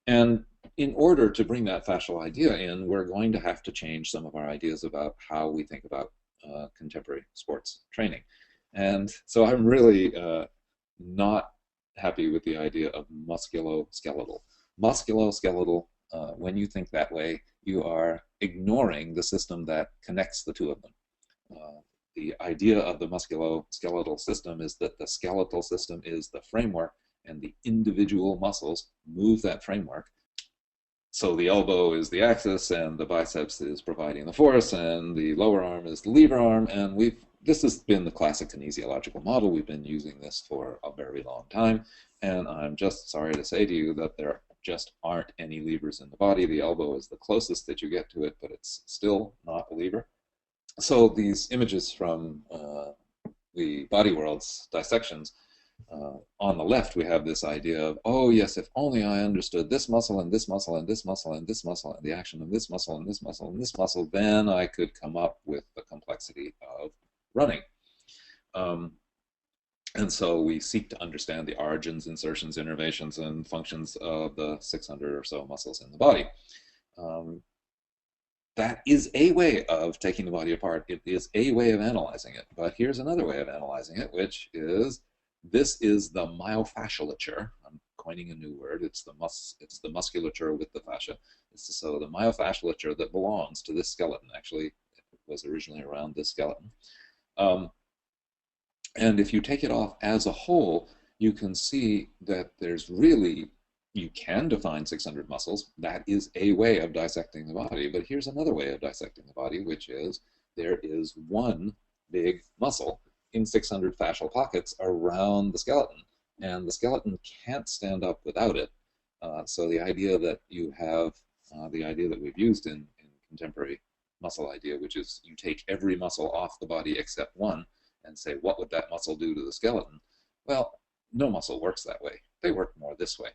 And in order to bring that fascial idea in, we're going to have to change some of our ideas about how we think about contemporary sports training. And so I'm really not happy with the idea of musculoskeletal. Musculoskeletal, when you think that way, you are ignoring the system that connects the two of them. The idea of the musculoskeletal system is that the skeletal system is the framework, and the individual muscles move that framework. So the elbow is the axis, and the biceps is providing the force, and the lower arm is the lever arm. And this has been the classic kinesiological model. We've been using this for a very long time, and I'm just sorry to say to you that there just aren't any levers in the body. The elbow is the closest that you get to it, but it's still not a lever. So these images from the Body World's dissections, on the left we have this idea of, oh yes, if only I understood this muscle and this muscle and this muscle and this muscle and the action of this muscle and this muscle and this muscle, then I could come up with the complexity of running. And so we seek to understand the origins, insertions, innervations, and functions of the 600 or so muscles in the body. That is a way of taking the body apart. It is a way of analyzing it. But here's another way of analyzing it, which is, this is the myofascialature. I'm coining a new word. It's the musculature with the fascia. So the myofascialature that belongs to this skeleton. Actually, it was originally around this skeleton. And if you take it off as a whole, you can see that there's really, you can define 600 muscles. That is a way of dissecting the body. But here's another way of dissecting the body, which is there is one big muscle in 600 fascial pockets around the skeleton. And the skeleton can't stand up without it. So the idea that you have, the idea that we've used in contemporary muscle idea, which is you take every muscle off the body except one and say, what would that muscle do to the skeleton? Well, no muscle works that way. They work more this way.